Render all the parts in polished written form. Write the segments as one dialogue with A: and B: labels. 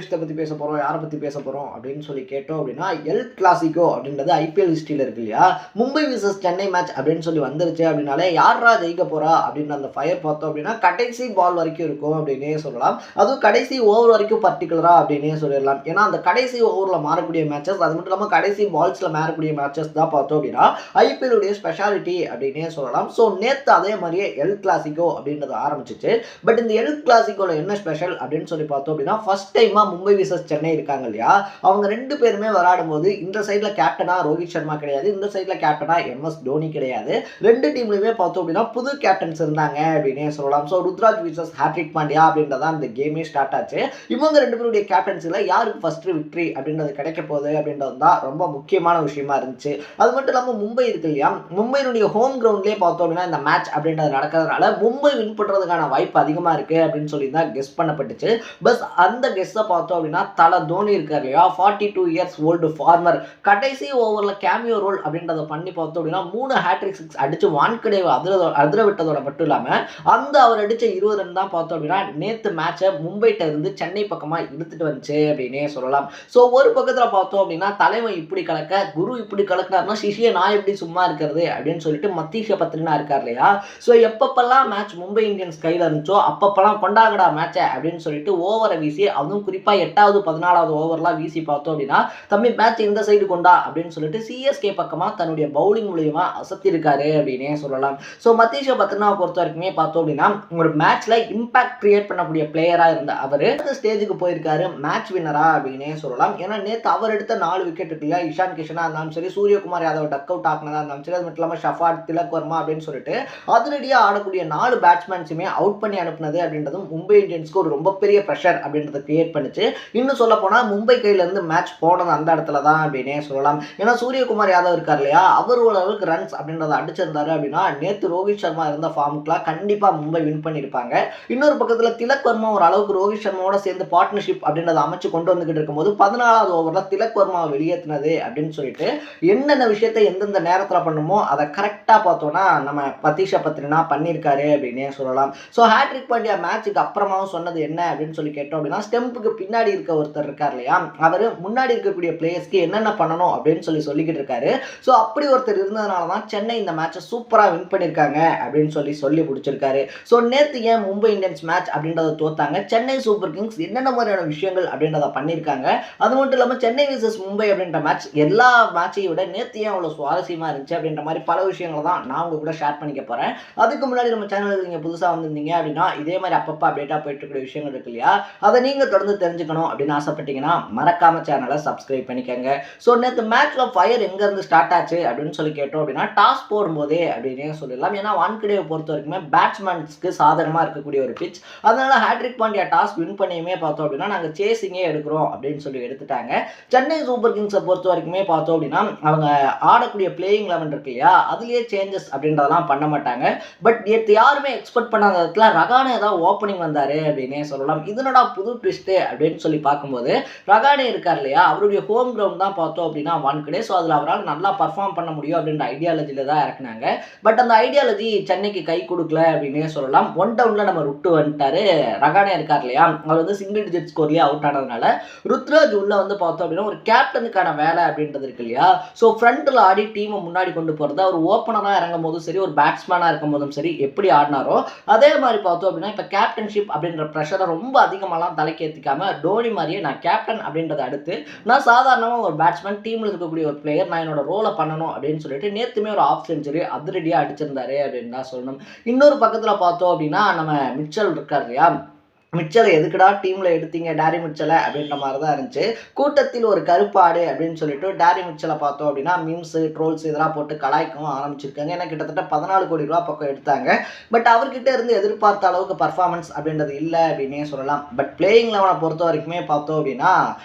A: விஷயத்தை பற்றி பேச போகிறோம், யாரை பற்றி பேச போகிறோம் அப்படின்னு சொல்லி கேட்டோம் அப்படின்னா, எல் கிளாசிக்கோ அப்படின்றது ஐபிஎல் ஹிஸ்ட்ரியில் இருக்கு இல்லையா, மும்பை விசஸ் சென்னை மேட்ச் அப்படின்னு சொல்லி வந்துருச்சு அப்படின்னாலே யாரா ஜெயிக்க போகிறா அப்படின்ற அந்த ஃபயர் பார்த்தோம் அப்படின்னா கடைசி பால் வரைக்கும் இருக்கும் அப்படின்னே சொல்லலாம். அதுவும் கடைசி ஓவர் வரைக்கும் பர்டிகுலராக அப்படின்னே சொல்லிடலாம். ஏன்னா அந்த கடைசி ஓவரில் மாறக்கூடிய மேட்சஸ், அது மட்டும் இல்லாமல் கடைசி பால்ஸில் மாறக்கூடிய மேட்சஸ் தான் பார்த்தோம் அப்படின்னா ஐபிஎல்லுடைய ஸ்பெஷாலிட்டி அப்படின்னே சொல்லலாம். ஸோ நேற்று அதே மாதிரியே எல் கிளாசிக்கோ அப்படின்றது ஆரம்பிச்சிச்சு. பட் இந்த எல் கிளாசிக்கோவில் என்ன ஸ்பெஷல் அப்படின்னு சொல்லி பார்த்தோம் அப்படின்னா, ஃபர்ஸ்ட் டைமாக மும்பை விசஸ் சென்னை இருக்காங்க இல்லையா, அவங்க ரெண்டு பேருமே விளையாடும் போது இந்த சைடில் கேப்டனா ரோஹித் சர்மா கிடையாது, இந்த சைடில் கேப்டனா எம்எஸ் தோனி கிடையாது. ரெண்டு டீம்லையுமே பார்த்தோம் அப்படின்னா புது கேப்டன்ஸ் இருந்தாங்க அப்படின்னே சொல்லலாம். ஸோ ருத்ராஜ் விசஸ் ஹார்திக் பாண்டியா அப்படின்றதான் இந்த கேமே ஸ்டார்ட் ஆச்சு. இவங்க ரெண்டு பேருடைய கேப்டன்சியில் யாருக்கு ஃபர்ஸ்ட் விக்டரி அப்படின்றது கிடைக்க போகுது அப்படின்றது தான் ரொம்ப முக்கியமான விஷயமா இருந்துச்சு. அது மட்டும் இல்லாமல் மும்பை இருக்கு இல்லையா, மும்பையினுடைய ஹோம் கிரவுண்ட்லேயே பார்த்தோம் அப்படின்னா இந்த மேட்ச் அப்படின்றது நடக்கிறதுனால மும்பை வின் பண்ணுறதுக்கான வாய்ப்பு அதிகமாக இருக்குது அப்படின்னு சொல்லி தான் கெஸ் பண்ணப்பட்டுச்சு. பஸ் அந்த கெஸ்ஸை பார்த்தோம் அப்படின்னா தல தோனி இருக்கார் இல்லையா, 42 இயர்ஸ் ஓல்டு ஃபார்மர், கடைசி ஓவரில் கேமியோ ரோல் அப்படின்றத பண்ணி பார்த்தோம் அப்படின்னா 3 ஹேட்ரிக் சிக்ஸ் அடித்து வான்கடேவை அதிர விட்டதோட மட்டும் இல்லாமல் அந்த அவர் அடித்த 20 ரன் தான் பார்த்தோம் அப்படின்னா நேற்று மேட்சை மும்பைட்ட இருந்து சென்னை பக்கமாக இழுத்துட்டு வந்துச்சு அப்படின்னே சொல்லலாம். ஸோ ஒரு பக்கத்தில் பார்த்தோம் அப்படின்னா தலைவன் இப்படி கலக்க, குரு இப்படி கலக்கினார்னா சிஷிய நான் எப்படி சும்மா இருக்கிறது அப்படின்னு சொல்லிட்டு மத்தீஷ பத்ரினா இருக்கார் இல்லையா. ஸோ எப்பப்பெல்லாம் மேட்ச் மும்பை இந்தியன்ஸ் கையில் இருந்துச்சோ அப்பப்பெல்லாம் கொண்டாங்கடா மேட்சை அப்படின்னு சொல்லிட்டு ஓவரை வீசி, அதுவும் குறிப்பாக 8வது 14வது ஓவர்லாம் வீசி பார்த்தோம் அப்படின்னா தம்பி மேட்ச் இந்த சைடு கொண்டா அப்படின்னு சொல்லிட்டு சிஎஸ்கே பக்கமாக தன்னுடைய பவுலிங் மூலியமா அசத்திருக்காரு அப்படின்னே சொல்லலாம். ஸோ மத்தீஷ பத்ரினாவை பொறுத்த வரைக்குமே பார்த்தோம் அப்படின்னா ஒரு மேட்ச்ல இம்பாக்ட் கிரியேட் பண்ணக்கூடிய பிளேயரா இருந்த அவர் அடுத்த ஸ்டேஜுக்கு போயிருக்காரு மேட்ச் வின்னரா அப்படின்னே சொல்லலாம். ஏன்னா நேற்று அவர் எடுத்த 4 விக்கெட் இருக்கு இல்லையா, இஷான் கிஷனா இருந்தாலும் சரி, சூரியகுமார் யாதவ் டக் அவுட் ஆக்கினதா இருந்தாலும் சரி, அது மட்டும் இல்லாமல் ஷஃபாட், திலக் வர்மா அப்படின்னு சொல்லிட்டு அதிரடியாக ஆடக்கூடிய 4 பேட்ஸ்மேன்ஸுமே அவுட் பண்ணி அனுப்புனது அப்படின்றதும் மும்பை இந்தியன்ஸ்க்கு ஒரு ரொம்ப பெரிய ப்ரெஷர் அப்படின்றத கிரியேட் பண்ணிச்சு. இன்னும் சொல்ல போனால் மும்பை கையிலேருந்து மேட்ச் போனது அந்த இடத்துல தான் அப்படின்னே சொல்லலாம். ஏன்னா சூரியகுமார் யாதவ் இருக்கார் இல்லையா, அவர் ஓரளவுக்கு ரன்ஸ் அப்படின்றத அடிச்சிருந்தாரு அப்படின்னா நேற்று ரோஹித் சர்மா இருந்த ஃபார்முக்குலாம் கண்டிப்பாக மும்பை வின் பண்ணியிருப்பாங்க. இன்னொரு பக்கத்தில் திலக் வர்மா ஒரு அளவுக்கு ரோஹித் சர்மாவோட சேர்ந்து பார்ட்னர்ஷிப் அப்படின்றத அமைச்சு கொண்டு வந்துகிட்டு இருக்கும்போது 14வது ஓவரில் திலக் வர்மாவை வெளியேற்றினது அப்படின்னு சொல்லிட்டு என்னென்ன விஷயத்தை எந்தெந்த நேரத்தில் பண்ணுமோ அதை கரெக்டாக பார்த்தோன்னா நம்ம மத்தீஷ பத்ரினா பண்ணியிருக்காரு அப்படின்னே சொல்லலாம். ஸோ ஹார்திக் பாண்டியா மேட்சுக்கு அப்புறமாவும் சொன்னது என்ன அப்படின்னு சொல்லி கேட்டோம் அப்படின்னா, ஸ்டெம்புக்கு பின்னாடி இருக்க ஒருத்தர் இருக்கார் இல்லையா, அவர் முன்னாடி இருக்கக்கூடிய பிளேயர்ஸ்க்கு என்னென்ன பண்ணணும் அப்படின்னு சொல்லிக்கிட்டு இருக்காரு. ஸோ அப்படி ஒருத்தர் இருந்ததுனால தான் சென்னை இந்த மேட்சை சூப்பராக வின் பண்ணியிருக்காங்க அப்படின்னு சொல்லி முடிச்சிருக்காரு. ஸோ நேற்று ஏன் மும்பை இந்தியன்ஸ் மேட்ச் அப்படின்றத தோத்தாங்க, சென்னை சூப்பர் கிங்ஸ் என்னென்ன மாதிரியான விஷயங்கள் அப்படின்றத பண்ணியிருக்காங்க, அது மட்டும் இல்லாமல் சென்னை விசஸ் மும்பை அப்படின்ற மேட்ச் எல்லா மேட்சையும் விட நேற்று ஏன் அவ்வளோ சுவாரஸ்யமாக இருந்துச்சு அப்படின்ற மாதிரி பல விஷயங்களை தான் நான் உங்க கூட ஷேர் பண்ணிக்க போகிறேன். அதுக்கு முன்னாடி நம்ம சேனலுக்கு நீங்கள் புதுசாக வந்திருந்தீங்க அப்படின்னா இதே மாதிரி அப்பப்போ அப்டேட்டாக போயிட்டு இருக்கிற விஷயங்கள் இருக்கு இல்லையா, அதை நீங்கள் தொடர்ந்து தெரிஞ்சுக்கணும் அப்படின்னு ஆசைப்பட்டீங்கன்னா மறக்காம சேனலை சப்ஸ்கிரைப் பண்ணிக்கோங்க. ஸோ நேற்று மேட்ச்ல ஃபயர் எங்கேருந்து ஸ்டார்ட் ஆச்சு அப்படின்னு சொல்லி கேட்டோம் அப்படின்னா டாஸ் போடும்போதே அப்படின்னே சொல்லலாம். ஏன்னா வான்கடேவை பொறுத்த வரைக்குமே பேட்ஸ்மேன்ஸ்க்கு சாதகமாக இருக்கக்கூடிய ஒரு பிச், அதனால ஹார்திக் பாண்டியா டாஸ் வின் பண்ணியுமே பார்த்தோம் அப்படின்னா நாங்கள் சேசிங்கே எடுக்கிறோம் அப்படின்னு சொல்லி எடுத்துட்டாங்க. சென்னை சூப்பர் கிங்ஸை பொறுத்த வரைக்குமே பார்த்தோம் அப்படின்னா அவங்க ஆடக்கூடிய பிளேயிங் 11 இருக்கு இல்லையா, அதுலேயே சேஞ்சஸ் அப்படின்றதெல்லாம் பண்ண மாட்டாங்க. பட் நேற்று யாருமே எக்ஸ்பெக்ட் பண்ணாத இடத்துல ரகானே தான் ஓப்பனிங் வந்தார் அப்படின்னே சொல்லலாம். இதனடா புது ட்விஸ்ட்டு அப்படின்னு சொல்லி பார்க்கும்போது ரகானே இருக்கார் இல்லையா, அவருடைய ஹோம் கிரவுண்ட் தான் பார்த்தோம் அப்படின்னா வான்கடே. ஸோ அதில் அவரால் நல்லா பர்ஃபார்ம் பண்ண முடியும் அப்படின்ற ஐடியாலஜியில் தான் இறக்குனாங்க. பட் அந்த ஐடியாலஜி சென்னைக்கு கை கொடுக்கல அப்படின்னே சொல்லலாம். 1 டவுனில் நம்ம விட்டு வந்துட்டாரு. ரகானே இருக்கார் இல்லையா, அவர் வந்து சிங்கிள் டிஜிட் ஸ்கோர்லேயே அவுட் ஆனதுனால ருத்ராஜ் உள்ள வந்து பார்த்தோம் அப்படின்னா ஒரு கேப்டனுக்கான வேலை அப்படின்றது இருக்கு இல்லையா. ஸோ ஃப்ரண்ட்டில் ஆடி டீமை முன்னாடி கொண்டு போகிறது, அவர் ஓப்பனராக இறங்கும் போதும் சரி, ஒரு பேட்ஸ்மேனாக இருக்கும் போதும் சரி, எப்படி ஆடினாரோ அதே மாதிரி பார்த்தோம் அப்படின்னா இப்போ கேப்டன்ஷிப் அப்படின்ற ப்ரெஷரை ரொம்ப அதிகமாகலாம் தலைக்கேற்றிக்காம டோனி மாதிரியே நான் கேப்டன் அப்படின்றத அடுத்து நான் சாதாரணமாக ஒரு பேட்ஸ்மேன், டீமில் இருக்கக்கூடிய ஒரு பிளேயர், நான் என்னோட ரோலை பண்ணணும் அப்படின்னு சொல்லிட்டு நேற்றுமே ஒரு ஆஃப் செஞ்சுரி அதிரடியாக அடிச்சிருந்தாரு அப்படின்னு தான் சொல்லணும். இன்னொரு பக்கத்தில் பார்த்தோம் அப்படின்னா நம்ம மிச்சல் இருக்கார் இல்லையா, மிச்சலை எதுக்குடா டீமில் எடுத்தீங்க டேரி மிச்சலை அப்படின்ற மாதிரி தான் இருந்துச்சு. கூட்டத்தில் ஒரு கருப்பாடு அப்படின்னு சொல்லிட்டு டேரி மிச்சலை பார்த்தோம் அப்படின்னா மீம்ஸு ட்ரோல்ஸ் இதெல்லாம் போட்டு கலாய்க்கவும் ஆரம்பிச்சிருக்காங்க. ஏன்னா கிட்டத்தட்ட 14 கோடி ரூபா பக்கம் எடுத்தாங்க. பட் அவர்கிட்ட இருந்து எதிர்பார்த்த அளவுக்கு பர்ஃபார்மன்ஸ் அப்படின்றது இல்லை அப்படின்னே சொல்லலாம். பட் பிளேயிங் லெவனை பொறுத்த வரைக்குமே பார்த்தோம் அப்படின்னா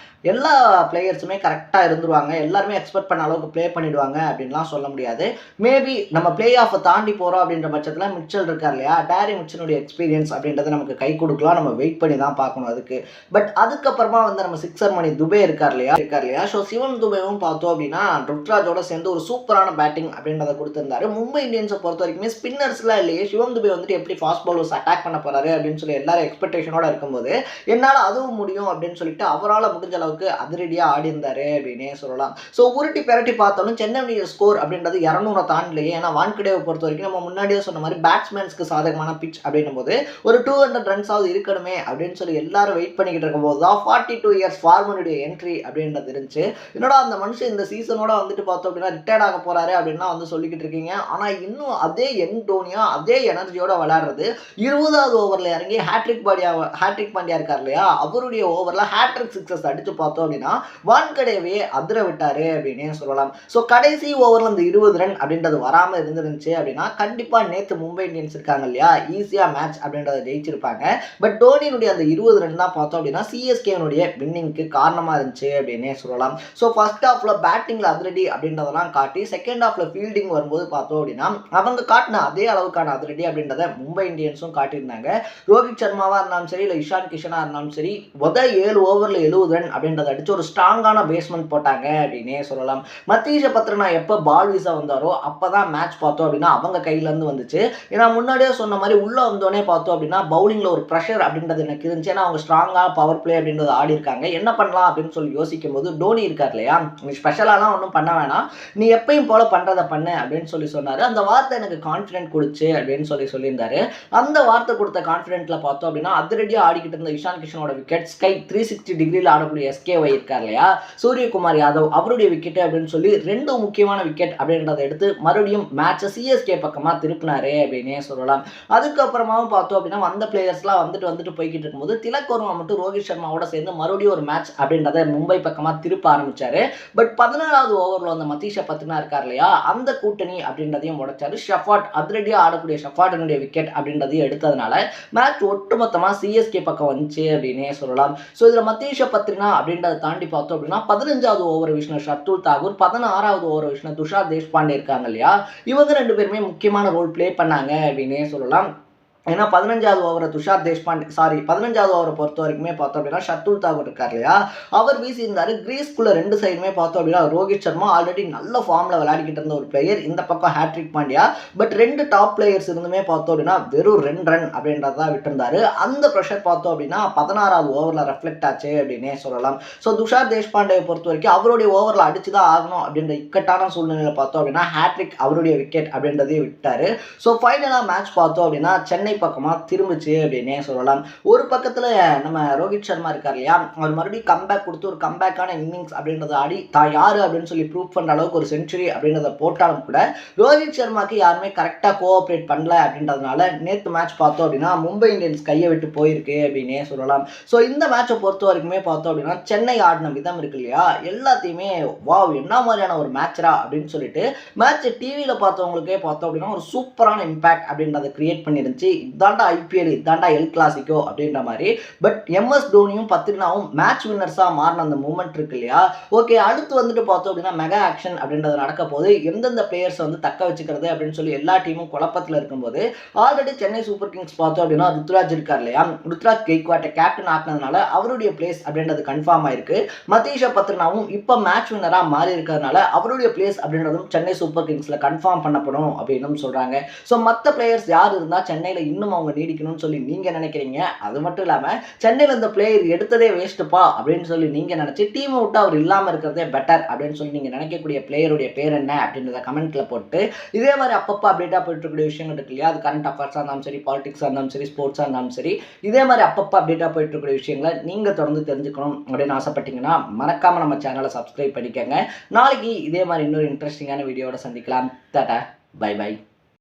A: எல்லா பிளேயர்ஸுமே கரெக்டாக இருந்துருவாங்க, எல்லாருமே எக்ஸ்பெக்ட் பண்ண அளவுக்கு ப்ளே பண்ணிடுவாங்க அப்படின்லாம் சொல்ல முடியாது. மேபி நம்ம பிளே ஆஃபை தாண்டி போகிறோம் அப்படின்ற பட்சத்தில் மிச்சல் இருக்கார் இல்லையா, டேரி மிச்சனுடைய எக்ஸ்பீரியன்ஸ் அப்படின்றது நமக்கு கை கொடுக்கலாம், நம்ம வெயிட் பண்ணி தான் பார்க்கணும் அதுக்கு. பட் அதுக்கப்புறமா வந்து நம்ம சிக்ஸர் மணி துபே இருக்கார் இல்லையா. ஸோ சிவம் துபேவும் பார்த்தோம் அப்படின்னா ருத்ராஜோட சேர்ந்து ஒரு சூப்பரான பேட்டிங் அப்படின்றத கொடுத்திருந்தாரு. மும்பை இந்தியன்ஸை பொறுத்த வரைக்குமே ஸ்பின்னர்ஸ்லாம் இல்லையே, சிவம் துபே வந்துட்டு எப்படி ஃபாஸ்ட் பவுலர்ஸ் அட்டாக் பண்ண போறாரு அப்படின்னு சொல்லி எல்லாரும் எக்ஸ்பெக்டேஷனோட இருக்கும்போது என்னால் அதுவும் முடியும் அப்படின்னு சொல்லிட்டு அவரால் முடிஞ்ச அளவுக்கு அதிரடியாக ஆடி இருந்தாரு அப்படின்னே சொல்லலாம். ஸோ உருட்டி பெரட்டி பார்த்தாலும் சென்னை ஸ்கோர் அப்படின்றது 200 தாண்டலையே. ஏன்னா வான்கடேவை பொறுத்த வரைக்கும் நம்ம முன்னாடியே சொன்ன மாதிரி பேட்ஸ்மேன்ஸ்க்கு சாதகமான பிச் அப்படின்னும் போது ஒரு 200 ரன்ஸாவது இருக்கணுமே அப்படின்னு சொல்லி எல்லாரும் வெயிட் பண்ணிக்கிட்டு இருக்கும்போது தான் 42 இயர்ஸ் ஃபார்மனுடைய என்ட்ரி அப்படின்றது இருந்துச்சு. என்னடா அந்த மனுஷன் இந்த சீசனோட வந்துட்டு பார்த்தோம் அப்படின்னா ரிட்டையர்ட் ஆக போறாரு அப்படின்னா வந்து சொல்லிக்கிட்டு இருக்கீங்க. ஆனால் இன்னும் அதே யங் டோனியா அதே எனர்ஜியோட விளையாடுறது. 20வது ஓவரில் இறங்கி ஹேட்ரிக் பாண்டியா இருக்கார் இல்லையா, அவருடைய ஓவரில் ஹேட்ரிக் சிக்ஸஸ் அடிச்சு பார்த்தோம் அப்படின்னா வான்கடேவே அதிர விட்டாரு அப்படின்னே சொல்லலாம். ஸோ கடைசி ஓவரில் அந்த 20 ரன் அப்படின்றது வராமல் இருந்துருந்துச்சு அப்படின்னா கண்டிப்பாக நேற்று மும்பை இந்தியன்ஸ் இருக்காங்க இல்லையா, ஈஸியாக மேட்ச் அப்படின்றத ஜெயிச்சிருப்பாங்க. பட் டோனியினுடைய அந்த 20 ரன் தான் பார்த்தோம் அப்படின்னா சிஎஸ்கேனுடைய வின்னிங்க்கு காரணமாக இருந்துச்சு அப்படின்னே சொல்லலாம். ஸோ ஃபர்ஸ்ட் ஹாஃப்ல பேட்டிங்கில் அதிரடி அப்படின்றதெல்லாம் காட்டி செகண்ட் ஹாஃப்ல ஃபீல்டிங் வரும்போது பார்த்தோம் அப்படின்னா அவங்க காட்டின அதே அளவுக்கான அதிரடி அப்படின்றத மும்பை இந்தியன்ஸும் காட்டியிருந்தாங்க. ரோஹித் சர்மாவாக இருந்தாலும் சரி, இல்லை இஷான் கிஷனாக இருந்தாலும் சரி, 7 ஓவரில் 70 ரன் அப்படின்றத அடிச்சு ஒரு ஸ்ட்ராங்கான பேஸ்மெண்ட் போட்டாங்க அப்படின்னே சொல்லலாம். மத்தீஷ பத்ரனா எப்போ பால் வீச வந்தாரோ அப்போதான் மேட்ச் பார்த்தோம் அப்படின்னா அவங்க கையிலேருந்து வந்துச்சு. ஏன்னா முன்னாடியே சொன்ன மாதிரி உள்ளே வந்தோடனே பார்த்தோம் அப்படின்னா பவுலிங்கில் ஒரு ப்ரெஷர் அப்படின்றது எனக்கு இருந்துச்சு. ஏன்னா அவங்க ஸ்ட்ராங்காக பவர் பிளே அப்படின்றத ஆடி இருக்காங்க. என்ன பண்ணலாம் அப்படின்னு சொல்லி யோசிக்கும் போது டோனி இருக்கார் இல்லையா, நீ ஸ்பெஷலாலாம் ஒன்றும் பண்ண வேணாம், நீ எப்பயும் போல பண்ணுறதை பண்ணு அப்படின்னு சொல்லி சொன்னார். அந்த வார்த்தை எனக்கு கான்ஃபிடென்ட் கொடுச்சு அப்படின்னு சொல்லியிருந்தாரு. அந்த வார்த்தை கொடுத்த கான்ஃபிடென்ட்ல பார்த்தோம் அப்படின்னா அதிரடியாக ஆடிக்கிட்டு இருந்த இஷான் கிஷனோட விக்கெட், ஸ்கை 360 டிகிரியில் ஆடக்கூடிய எஸ்கேஒய் இருக்கார் இல்லையா, சூரியகுமார் யாதவ் அவருடைய விக்கெட் அப்படின்னு சொல்லி 2 முக்கியமான விக்கெட் அப்படின்றத எடுத்து மறுபடியும் மேட்சை சிஎஸ்கே பக்கமாக திருப்பினாரு அப்படின்னே சொல்லலாம். அதுக்கப்புறமாவும் பார்த்தோம் அப்படின்னா அந்த பிளேயர்ஸ்லாம் வந்துட்டு போய்கிட்டு இருக்கும்போது திலக் வர்மா மட்டும் ரோஹித் சர்மாவோட சேர்ந்து மறுபடியும் ஒரு மேட்ச் அப்படின்றத மும்பை பக்கமாக திருப்ப ஆரம்பிச்சாரு. பட் 14வது ஓவரில் அந்த மத்தீஷ பத்ரனா இருக்கார் இல்லையா, அந்த கூட்டணி அப்படின்றதையும் உடைச்சாரு. ஷெஃபார்ட் அதிரடியாக ஆடக்கூடிய ஷெஃபார்டனுடைய விக்கெட் அப்படின்றதையும் எடுத்ததுனால மேட்ச் ஒட்டுமொத்தமாக சிஎஸ்கே பக்கம் வந்துச்சு அப்படின்னே சொல்லலாம். ஸோ இதில் மத்தீஷ பத்ரனா அப்படின்றத தாண்டி பார்த்தோம் அப்படின்னா 15வது ஓவர் விஷயம் ஷர்துல் தாக்கூர், 16வது ஓவர் விஷயம் துஷார் தேஷ்பாண்டே இருக்காங்க இல்லையா, இவங்க 2 பேருமே முக்கியமான ரோல் பிளே பண்ணாங்க அப்படின்னே சொல்லலாம். ஏன்னா 15வது ஓவரை பொறுத்த வரைக்குமே பார்த்தோம் அப்படின்னா ஷர்துல் தாக்கூர் இருக்கார் இல்லையா, அவர் வீசியிருந்தாரு. கிரீஸ்குள்ள 2 சைடுமே பார்த்தோம் அப்படின்னா ரோஹித் சர்மா ஆல்ரெடி நல்ல ஃபார்மில் விளையாடிக்கிட்டு இருந்த ஒரு பிளேயர், இந்த பக்கம் hat-trick Pandya. But 2 top players இருந்துமே பார்த்தோம் அப்படின்னா வெறும் 2 ரன் அப்படின்றதான் விட்டுருந்தாரு. அந்த ப்ரெஷர் பார்த்தோம் அப்படின்னா 16வது ஓவரில் ரெஃப்ளெக்ட் ஆச்சு அப்படின்னே சொல்லலாம். ஸோ துஷார் தேஷ்பாண்டேவை பொறுத்த வரைக்கும் அவருடைய ஓவரில் அடிச்சு தான் ஆகணும் அப்படின்ற இக்கட்டான சூழ்நிலையில் பார்த்தோம் அப்படின்னா ஹேட்ரிக் அவருடைய விக்கெட் அப்படின்றதையும் விட்டாரு. ஸோ ஃபைனலாக மேட்ச் பார்த்தோம் அப்படின்னா சென்னை பக்கமா திரும்பிச்சு அப்படின்னே சொல்லலாம். ஒரு பக்கத்துல நம்ம ரோஹித் சர்மா இருக்கார் இல்லையா, அவர் மறுபடியும் கம்பேக் கொடுத்து ஒரு கம்பேக்கான இன்னிங்ஸ் அப்படின்றத ஆடி தான் யாரு அப்படின்னு சொல்லி ப்ரூவ் பண்ற அளவுக்கு ஒரு செஞ்சுரி அப்படின்றத போட்டாலும் கூட ரோஹித் சர்மாக்கு யாருமே கரெக்டா கோஆப்ரேட் பண்ணல அப்படின்றதுனால நேற்று மேட்ச் பார்த்தோம் அப்படின்னா மும்பை இந்தியன்ஸ் கையை விட்டு போயிருக்கு அப்படின்னே சொல்லலாம். ஸோ இந்த மேட்சை பொறுத்த வரைக்குமே பார்த்தோம் அப்படின்னா சென்னை ஆடின விதம் இருக்கு இல்லையா, எல்லாத்தையுமே வாவ் என்ன மாதிரியான ஒரு மேட்சரா அப்படின்னு சொல்லிட்டு மேட்ச் டிவியில பார்த்தவங்களுக்கே பார்த்தோம் அப்படின்னா ஒரு சூப்பரான இம்பாக்ட் அப்படின்றத கிரியேட் பண்ணிருந்துச்சு. இதாண்டா ஐபிஎல், இதாண்டா எல் கிளாசிக்கோ அப்படின்ற மாதிரி. பட் எம்எஸ் தோனியும் பத்ரினாவும் மேட்ச் வின்னர்ஸாக மாறின அந்த மூமெண்ட் இருக்கு இல்லையா, ஓகே அடுத்து வந்துட்டு பார்த்தோம் அப்படின்னா மெகா ஆக்ஷன் அப்படின்றது நடக்க போது எந்தெந்த பிளேயர்ஸ் வந்து தக்க வச்சுக்கிறது அப்படின்னு சொல்லி எல்லா டீமும் குழப்பத்தில் இருக்கும்போது ஆல்ரெடி சென்னை சூப்பர் கிங்ஸ் பார்த்தோம் அப்படின்னா ருத்ராஜ் இருக்கார் இல்லையா, ருத்ராஜ் கெய்க்வாட்டை கேப்டன் ஆக்கினதுனால அவருடைய பிளேஸ் அப்படின்றது கன்ஃபார்ம் ஆயிருக்கு. மத்தீஷ பத்ரினாவும் இப்போ மேட்ச் வின்னராக மாறி இருக்கிறதுனால அவருடைய பிளேஸ் அப்படின்றதும் சென்னை சூப்பர் கிங்ஸில் கன்ஃபார்ம் பண்ணப்படும் அப்படின்னு சொல்கிறாங்க. ஸோ மற்ற பிளேயர்ஸ் யார் இருந்தால் சென்னையில் இன்னும் அவங்க நீடிக்கணும்னு சொல்லி நீங்க நினைக்கிறீங்க? அது மட்டும் இல்லாம சென்னையில் இந்த பிளேயர் எடுத்ததே வேஸ்ட்டுப்பா அப்படின்னு சொல்லி நீங்க நினைச்சு டீமை விட்டு அவர் இல்லாம இருக்கிறதே பெட்டர் அப்படின்னு சொல்லி நீங்க நினைக்கக்கூடிய பிளேயருடைய பேர் என்ன அப்படின்றத கமெண்ட்ல போட்டு இதே மாதிரி அப்பப்போ அப்டேட்டா போயிட்டு இருக்கக்கூடிய விஷயங்கள் இருக்கு இல்லையா, அது கரண்ட் அஃபேர்ஸாக இருந்தாலும் சரி, பாலிடிக்ஸாக இருந்தாலும் சரி, ஸ்போர்ட்ஸாக இருந்தாலும் சரி, இதே மாதிரி அப்பப்போ அப்டேட்டா போயிட்டு இருக்கக்கூடிய விஷயங்களை நீங்க தொடர்ந்து தெரிஞ்சுக்கணும் அப்படின்னு ஆசைப்பட்டீங்கன்னா மறக்காம நம்ம சேனலை சப்ஸ்கிரைப் பண்ணிக்கோங்க. நாளைக்கு இதே மாதிரி இன்னொரு இன்ட்ரெஸ்டிங்கான வீடியோட சந்திக்கலாம். டாடா, பை பை.